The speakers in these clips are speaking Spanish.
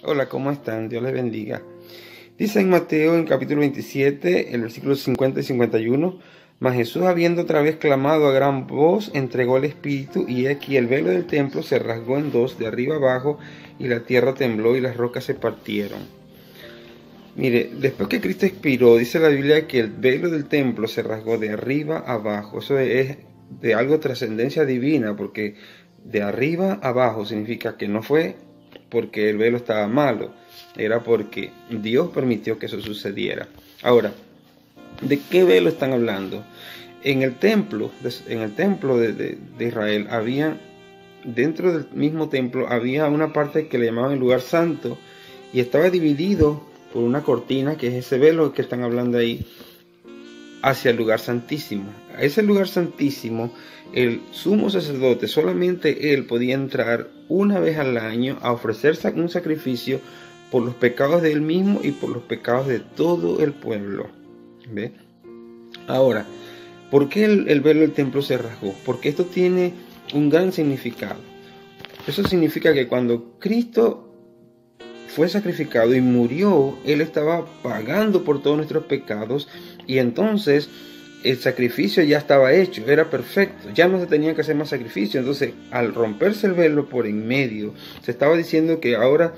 Hola, ¿cómo están? Dios les bendiga. Dice en Mateo, en capítulo 27, el versículo 50 y 51, mas Jesús, habiendo otra vez clamado a gran voz, entregó el Espíritu, y aquí el velo del templo se rasgó en dos, de arriba abajo, y la tierra tembló y las rocas se partieron. Mire, después que Cristo expiró, dice la Biblia que el velo del templo se rasgó de arriba abajo. Eso es de algo trascendencia divina, porque de arriba abajo significa que no fue porque el velo estaba malo, era porque Dios permitió que eso sucediera. Ahora, ¿de qué velo están hablando? En el templo de Israel había, dentro del mismo templo, había una parte que le llamaban el lugar santo, y estaba dividido por una cortina, que es ese velo que están hablando ahí, hacia el lugar santísimo. A ese lugar santísimo, el sumo sacerdote, solamente él podía entrar una vez al año a ofrecer un sacrificio por los pecados de él mismo y por los pecados de todo el pueblo. ¿Ve? Ahora, ¿por qué el velo del templo se rasgó? Porque esto tiene un gran significado. Eso significa que cuando Cristo fue sacrificado y murió, Él estaba pagando por todos nuestros pecados, y entonces el sacrificio ya estaba hecho, era perfecto, ya no se tenía que hacer más sacrificio. Entonces, al romperse el velo por en medio, se estaba diciendo que ahora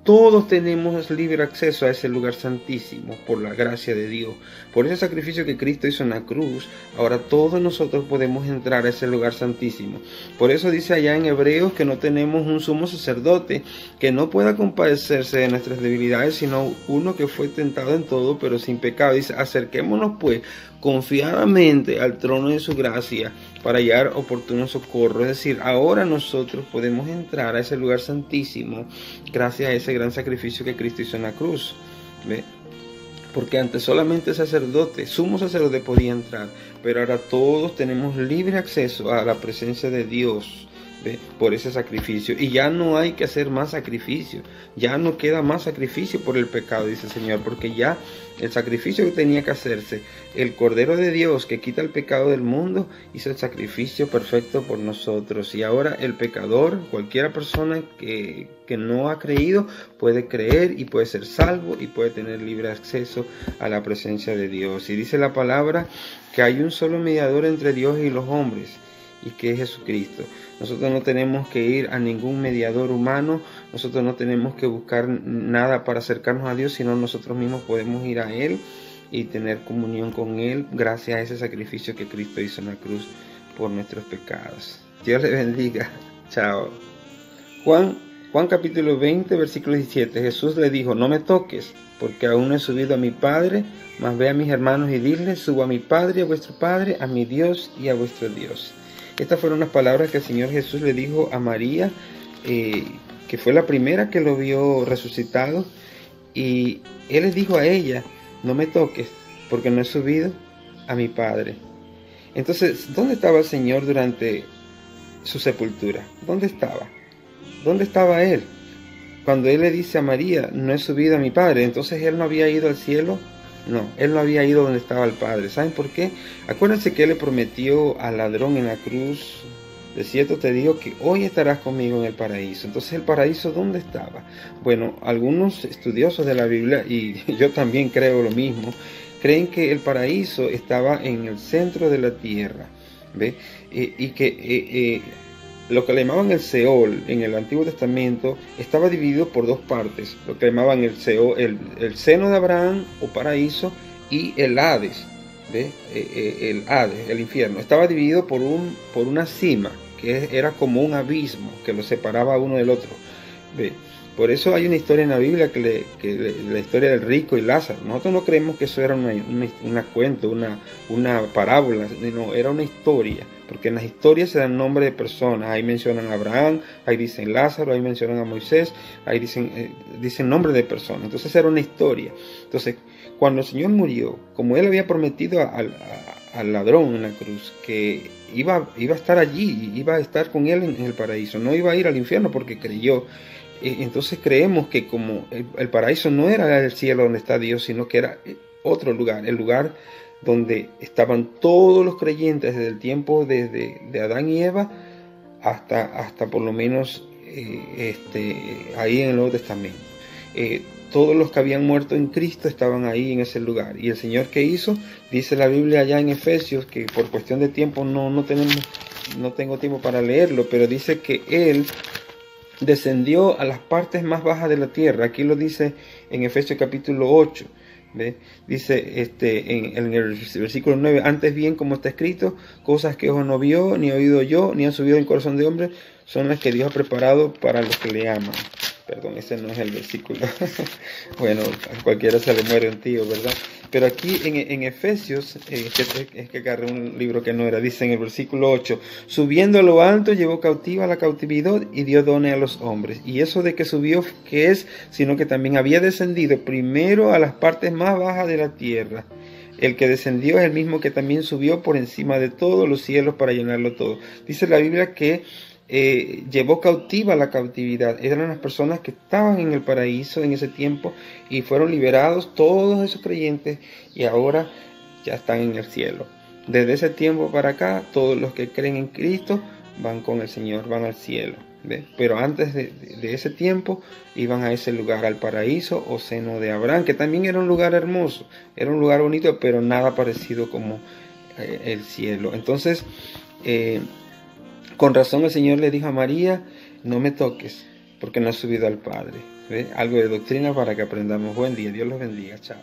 todos tenemos libre acceso a ese lugar santísimo por la gracia de Dios. Por ese sacrificio que Cristo hizo en la cruz, ahora todos nosotros podemos entrar a ese lugar santísimo. Por eso dice allá en Hebreos que no tenemos un sumo sacerdote que no pueda compadecerse de nuestras debilidades, sino uno que fue tentado en todo, pero sin pecado. Dice, acerquémonos pues confiadamente al trono de su gracia para hallar oportuno socorro. Es decir, ahora nosotros podemos entrar a ese lugar santísimo gracias a ese gran sacrificio que Cristo hizo en la cruz. ¿Ve? Porque antes solamente el sacerdote, sumo sacerdote, podía entrar, pero ahora todos tenemos libre acceso a la presencia de Dios, ¿ve? Por ese sacrificio, y ya no hay que hacer más sacrificio, ya no queda más sacrificio por el pecado, dice el Señor, porque ya el sacrificio que tenía que hacerse, el Cordero de Dios que quita el pecado del mundo, hizo el sacrificio perfecto por nosotros. Y ahora el pecador, cualquier persona que no ha creído, puede creer y puede ser salvo y puede tener libre acceso a la presencia de Dios. Y dice la palabra que hay un solo mediador entre Dios y los hombres, y que es Jesucristo. Nosotros no tenemos que ir a ningún mediador humano, nosotros no tenemos que buscar nada para acercarnos a Dios, sino nosotros mismos podemos ir a Él y tener comunión con Él gracias a ese sacrificio que Cristo hizo en la cruz por nuestros pecados. Dios les bendiga. Chao. Juan capítulo 20, versículo 17. Jesús le dijo, no me toques, porque aún no he subido a mi Padre, mas ve a mis hermanos y diles, subo a mi Padre y a vuestro Padre, a mi Dios y a vuestro Dios. Estas fueron las palabras que el Señor Jesús le dijo a María, que fue la primera que lo vio resucitado, y Él les dijo a ella, no me toques, porque no he subido a mi Padre. Entonces, ¿dónde estaba el Señor durante su sepultura? ¿Dónde estaba? ¿Dónde estaba Él? Cuando Él le dice a María, no he subido a mi Padre, entonces Él no había ido al cielo. No, Él no había ido donde estaba el Padre. ¿Saben por qué? Acuérdense que Él le prometió al ladrón en la cruz, de cierto te digo que hoy estarás conmigo en el paraíso. Entonces, ¿el paraíso dónde estaba? Bueno, algunos estudiosos de la Biblia, y yo también creo lo mismo, creen que el paraíso estaba en el centro de la tierra, ¿ve? Y que lo que le llamaban el Seol en el Antiguo Testamento estaba dividido por dos partes, lo que llamaban el Seol, el seno de Abraham o paraíso, y el Hades, ¿ve? El Hades, el infierno, estaba dividido por una cima, que era como un abismo que lo separaba uno del otro, ¿ve? Por eso hay una historia en la Biblia la historia del rico y Lázaro. Nosotros no creemos que eso era una cuento, una parábola, no, era una historia, porque en las historias se dan nombre de personas. Ahí mencionan a Abraham, ahí dicen Lázaro, ahí mencionan a Moisés, ahí dicen nombres de personas. Entonces era una historia. Entonces, cuando el Señor murió, como Él había prometido al ladrón en la cruz, que iba a estar allí, iba a estar con Él en el paraíso, no iba a ir al infierno porque creyó. Entonces creemos que como el paraíso no era el cielo donde está Dios, sino que era otro lugar, el lugar donde estaban todos los creyentes desde el tiempo de Adán y Eva hasta por lo menos ahí en el Nuevo Testamento. todos los que habían muerto en Cristo estaban ahí en ese lugar. Y el Señor, ¿qué hizo? Dice la Biblia allá en Efesios, que por cuestión de tiempo no tengo tiempo para leerlo, pero dice que Él descendió a las partes más bajas de la tierra. Aquí lo dice en Efesios capítulo 8. ¿Ve? Dice en el versículo 9, antes bien, como está escrito, cosas que ojo no vio, ni oído yo, ni han subido en el corazón de hombre, son las que Dios ha preparado para los que le aman. Perdón, ese no es el versículo. Bueno, a cualquiera se le muere un tío, ¿verdad? Pero aquí en Efesios, es que agarré un libro que no era, dice en el versículo 8, subiendo a lo alto, llevó cautiva la cautividad y dio dones a los hombres. Y eso de que subió, ¿qué es? Sino que también había descendido primero a las partes más bajas de la tierra. El que descendió es el mismo que también subió por encima de todos los cielos para llenarlo todo. Dice la Biblia que llevó cautiva la cautividad. Eran las personas que estaban en el paraíso en ese tiempo y fueron liberados todos esos creyentes y ahora ya están en el cielo. Desde ese tiempo para acá, todos los que creen en Cristo van con el Señor, van al cielo. ¿Ve? Pero antes de ese tiempo iban a ese lugar, al paraíso o seno de Abraham, que también era un lugar hermoso, era un lugar bonito, pero nada parecido como el cielo. Entonces, con razón el Señor le dijo a María, no me toques, porque no has subido al Padre. ¿Ve? Algo de doctrina para que aprendamos. Buen día, Dios los bendiga, chao.